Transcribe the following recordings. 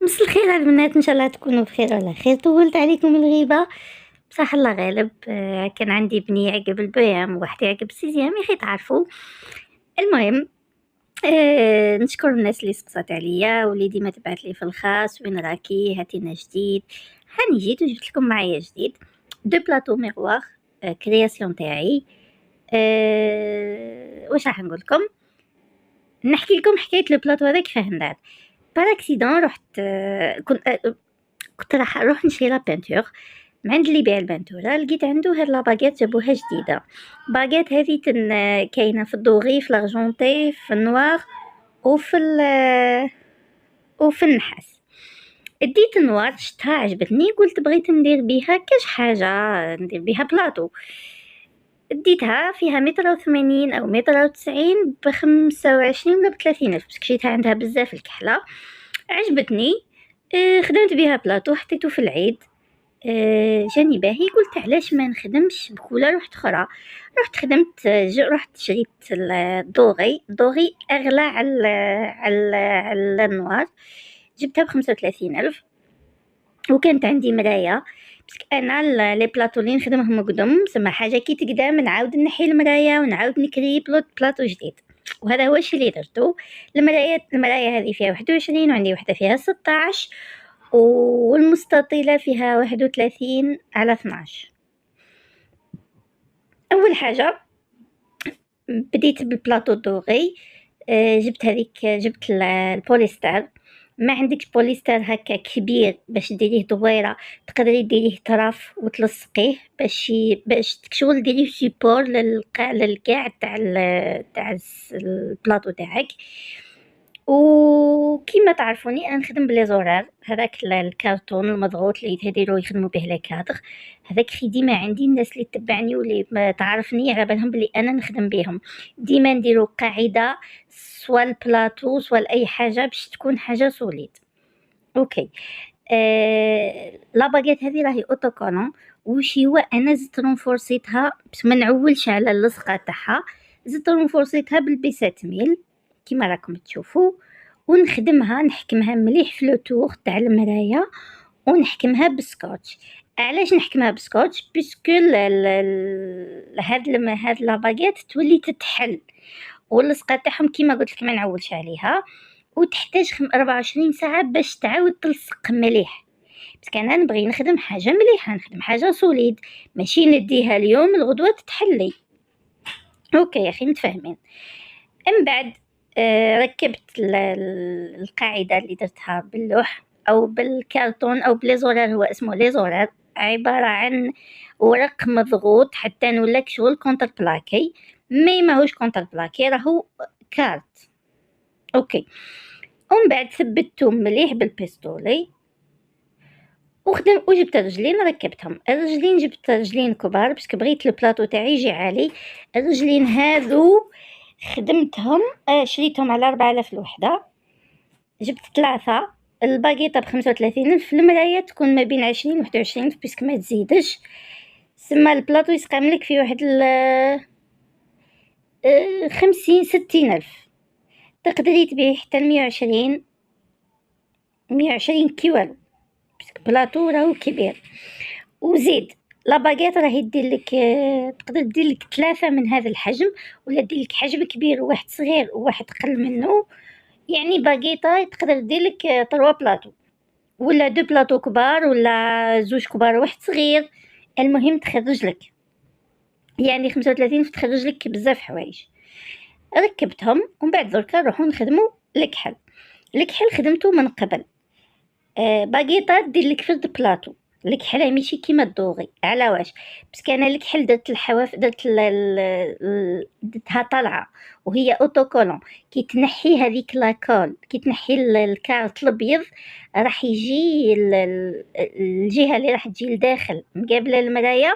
مسا الخير على البنات، ان شاء الله تكونوا بخير وعلى خير. طولت عليكم الغيبه بصح الله غالب. كان عندي بني يعقب البيام وواحد يعقب السيزيام يا اخي تعرفوا. المهم، نشكر الناس اللي سقسات عليا واللي ديما تبعت لي في الخاص وين راكي هاتينا جديد. هاني جيت وجبت لكم معايا جديد دو بلاطو ميغوار كرياسيون تاعي. واش راح نقول لكم؟ نحكي لكم حكايه لو بلاطو هذا كيفاه ندار. باراكسيدون رحت كنت راح نروح نشري لا بانتور من عند اللي يبيع البانتوره، لقيت عنده هاد لا باغيت جابوها جديده. باغيت هذه كاينه في الدوغي، في الارجونتي، في النوار وفي النحاس. اديت النوار شفتها عجبتني، قلت بغيت ندير بها كاش حاجه، ندير بها بلاطو. اديتها فيها 180 او 190 ب25 ولا ب30 الف، بس كشيتها عندها بزاف الكحله، عجبتني. خدمت بها بلاطو حطيته في العيد. جاني باهي، قلت علاش ما نخدمش بكولر واحده اخرى. رحت خدمت رحت شريت الدوغي اغلى على النوار، جبتها ب35 الف. وكانت عندي مرايه، بس انا لي بلاطو اللي نخدمهم قدم سما حاجه كي تقدام نعاود نحي المرايه ونعاود نكري بلاطو جديد. وهذا هو الشيء اللي درتو. المرايه هذه فيها 21 وعندي وحده فيها 16 والمستطيله فيها 31 على 12. اول حاجه بديت بالبلاطو الدوغي. جبت البوليستر. ما عندكش بوليستر هكا كبير باش ديريه دويره، تقدري ديريه طرف وتلصقيه باش تكشغل ديريه سيبور للكاع تاع البلاطو تاعك. وكيما تعرفوني انا نخدم بلي زورار، هذاك الكارتون المضغوط اللي يديروا يخدموا به لي كادر، هذاك في ديما عندي. الناس اللي تتبعني واللي ما تعرفني على بالهم بلي انا نخدم بهم. ديما نديروا قاعده سوا البلاطو سوا اي حاجه باش تكون حاجه سوليد. اوكي. لا باغيت هذه راهي اوتوكولون. وش هو، انا زدت رونفورسيتها باش ما نعولش على اللصقه تاعها، زدت رونفورسيتها بالبيسات ميل كيما راكم تشوفوا، ونخدمها نحكمها مليح في لو تور تاع المرايه ونحكمها بالسكوتش. علاش نحكمها بالسكوتش؟ باسكو هاد لا باغيت تولي تتحل، واللصقه تاعهم كيما قلت لك ما نعولش عليها، وتحتاج 24 ساعه باش تعاود تلصق مليح. بس كان انا نبغي نخدم حاجه مليحه، نخدم حاجه سوليد، ماشي نديها اليوم الغدوه تتحلي. اوكي يا اخي متفاهمين. من بعد ركبت القاعده اللي درتها باللوح او بالكرتون او بليزورار، هو اسمه ليزورار، عباره عن ورق مضغوط حتى نولك شغل كونتر بلاكي، ماهوش كونتر بلاكي، راهو كارت. اوكي. ومن بعد ثبتهم مليح بالبيستولي وجبت الرجلين ركبتهم. الرجلين جبت رجلين كبار باسكو بغيت البلاطو تاعي يجي عالي. الرجلين هذو خدمتهم، شريتهم على 4000 الوحده، جبت 3. الباقيطه ب35 الف، المرايه تكون ما بين 20 و 21 الف باسكو ما تزيدش. سما البلاطو يسقام لك في واحد 50 60 الف، تقدري تبيعيه حتى 120 كيلو باسكو بلاطو راهو كبير. وزيد لا باغيت راهي دير لك، تقدر دير لك 3 من هذا الحجم، ولا دير لك حجم كبير وواحد صغير وواحد قل منه. يعني باغيطه تقدر دير لك 3 بلاطو ولا 2 بلاطو كبار ولا 2 كبار وواحد صغير. المهم تخرج لك يعني 35 تخرج لك بزاف حوايج. ركبتهم ومن بعد دركا نروحو نخدمو الكحل. الكحل خدمته من قبل. باغيطه دير لك فرد بلاطو. الكحله ماشي كيما الدوغي، على واش؟ بس كان الكحل درت الحواف، درتها طالعه وهي اوتوكولون. كي تنحي هذيك لاكول، كي تنحي الكارت الابيض، راح يجي الجهه اللي راح تجي لداخل مقابله المرايه،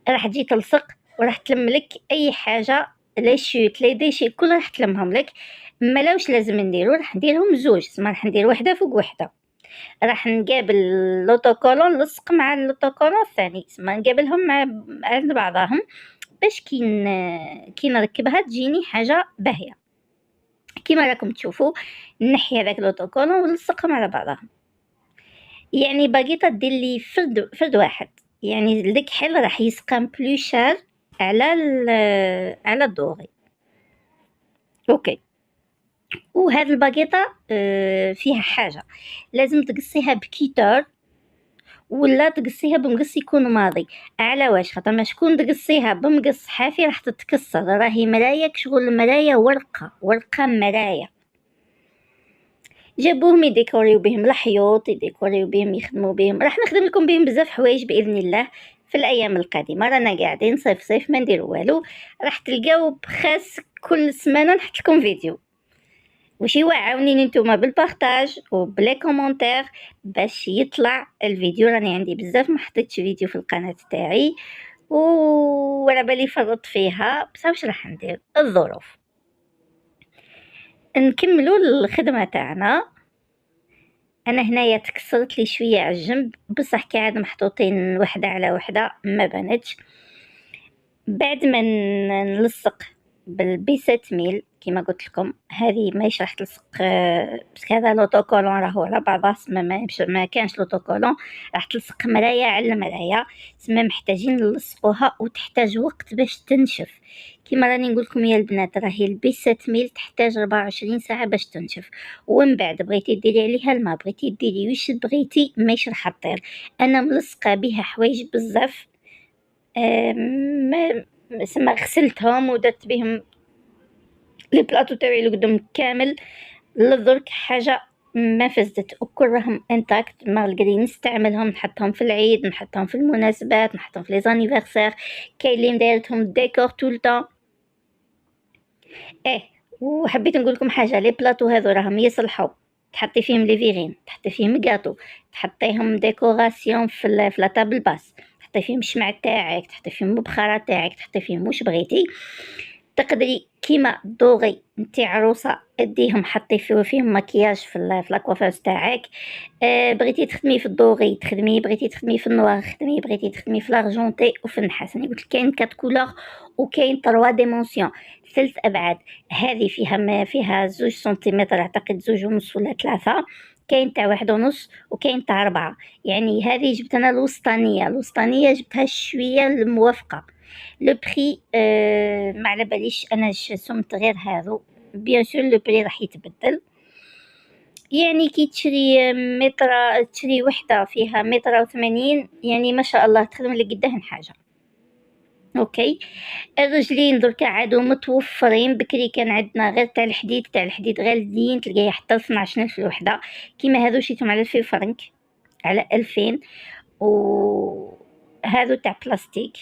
راح تجي تلصق وراح تلملك اي حاجه، لي شوت لي ديشي كل راح تلمهم لك. ما واش لازم نديرو؟ راح نديرهم زوج، سما راح ندير وحده فوق وحده، راح نقابل لوتوكولون لصق مع اللوتوكولون الثاني، سما نقابلهم مع بعضهم باش كي نركبها تجيني حاجه باهيه. كيما راكم تشوفوا نحي هذاك لوطوكولون ونلصقهم على بعضهم. يعني باقيطه دير لي فرد واحد، يعني الكحل راح يسقام بلو شار على الدوغي. اوكي. وهاد الباقيطه فيها حاجه، لازم تقصيها بكيتار ولا تقصيها بمقص يكون ماضي. على واش؟ خاطر ما شكون تقصيها بمقص حافي راح تتكسر، راهي مرايه شغل المرايه ورقه مرايه. جابوهم يديكوريو بهم الحيوط، يديكوريو بهم، يخدموا بهم. راح نخدم لكم بهم بزاف حوايج باذن الله في الايام القادمه. رانا قاعدين صيف ما ندير والو، راح تلقاو بخاص كل سمانه نحط لكم فيديو. وشي عاونيني نتوما بالبارطاج وبلي كومونتير باش يطلع الفيديو. راني عندي بزاف ما حطيتش فيديو في القناه تاعي وعلى بالي فرط فيها، بصح واش راح ندير، الظروف. نكملوا الخدمه تاعنا. انا هنايا تكسرت لي شويه على الجنب، بصح كي محطوطين وحده على وحده ما بانتش. بعد ما نلصق بالبيسات ميل كما قلت لكم، هذه ماهيش راح تلصق بس هذا لوطوكولون راهو على بعضه، ما كانش لوطوكولون، راح تلصق مرايه على مرايه. تما محتاجين نلصقوها وتحتاج وقت باش تنشف. كما راني نقول لكم يا البنات، راهي البيسات ميل تحتاج 24 ساعه باش تنشف. ومن بعد بغيتي ديري عليها الماء، بغيتي ديري وش بغيتي، ماهيش راح تطير. انا ملصقه بها حوايج بزاف. ما سما غسلتهم ودرت بهم لي بلاطو تاعي القدم كامل. للدرك حاجه ما فزدت وكل راهم انتاكت، ما قادرين نستعملهم، نحطهم في العيد، نحطهم في المناسبات، نحطهم في لي زانيفرسير. كاين اللي دايرتهم ديكور طول طون. وحبيت نقول لكم حاجه، لي بلاطو هذو راهم يصلحوا تحطي فيهم لي فيغين، تحطي فيهم كاطو، تحطيهم ديكوراسيون في لا طابل باس، تحطي فيهم الشمع تاعك، تحطي فيهم البخاره تاعك، تحطي فيهم واش بغيتي. تقدري كيما دوغي نتي عروسه اديهم حطي فيهم مكياج في لاكوافاج تاعك. بغيتي تخدمي في الدوغي تخدمي، بغيتي تخدمي في النوار خدمي، بغيتي تخدمي في لارجونتي وفي النحاس. انا قلت كاين 4 كولور وكاين 3 ديمونسيون، 3 ابعاد. هذه فيها 2 سنتيمتر اعتقد، 2.5 ولا 3. كاين تاع 1.5 وكاين تاع 4. يعني هذه جبت انا الوسطانيه جبتها شويه الموافقه. لو بري ما على باليش انا سمت غير هذو. بيان سور لو بري راح يتبدل. يعني كي تشري متر، تشري وحده فيها 1.80 متر، يعني ما شاء الله تخدم لك قداه حاجه. اوكي. الرجلين دركا عادو متوفرين. بكري كان عندنا غير تاع الحديد غاليين، تلقايه حتى 12,000 الوحده. كيما هذو شيتهم على 2000 فرنك، على 2000. وهذو تاع بلاستيك.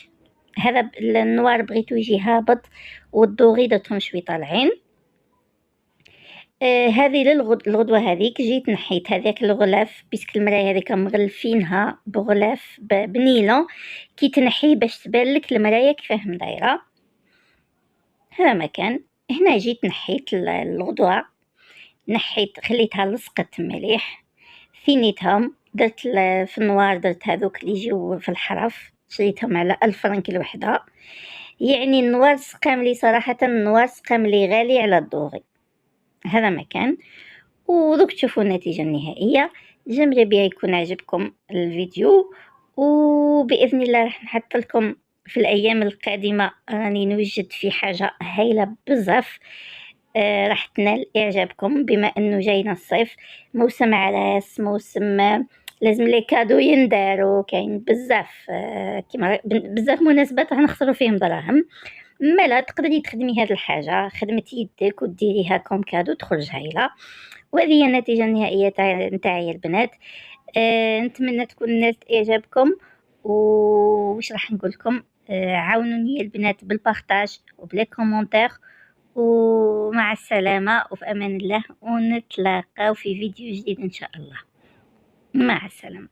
هذا النوار بغيتو يجي هابط والدوغي درتهم شوي طالعين. هذه الغدوه هذيك جيت نحيت هذاك الغلاف، بيسك المرايه هذيك مغلفينها بغلاف بنيلون كي تنحي باش تبان لك المرايه كيفاه مدايره. هذا مكان. هنا جيت نحيت الغدوه، نحيت خليتها لصقت مليح، ثينيتهم درت في النوار، درت هذوك اللي يجيو في الحرف، شريتهم على 1000 فرنك الوحده. يعني النوار سقام لي صراحه، النوار سقام لي غالي على الدوغي. هذا مكان. ودوك تشوفوا النتيجه النهائيه. جمري بها يكون عجبكم الفيديو، وباذن الله راح نحط لكم في الايام القادمه، راني نوجد في حاجه هايله بزاف. راح تنال اعجابكم بما انه جاينا الصيف، موسم عراس، موسم لازم لي كادو ينداروا. كاين بزاف كيما بزاف مناسبات راح نخسروا فيهم دراهم. مالا تقدري تخدمي هذه الحاجه خدمه يدك وديريها كوم كادو تخرج هايله. وهذه هي النتيجه النهائيه نتاعي يا البنات. نتمنى تكون نالت اعجابكم. وش راح نقول لكم، عاونوني يا البنات بالبارطاج وبلي كومونتير. ومع السلامه وفي امان الله، ونتلاقاو في فيديو جديد ان شاء الله. مع السلامه.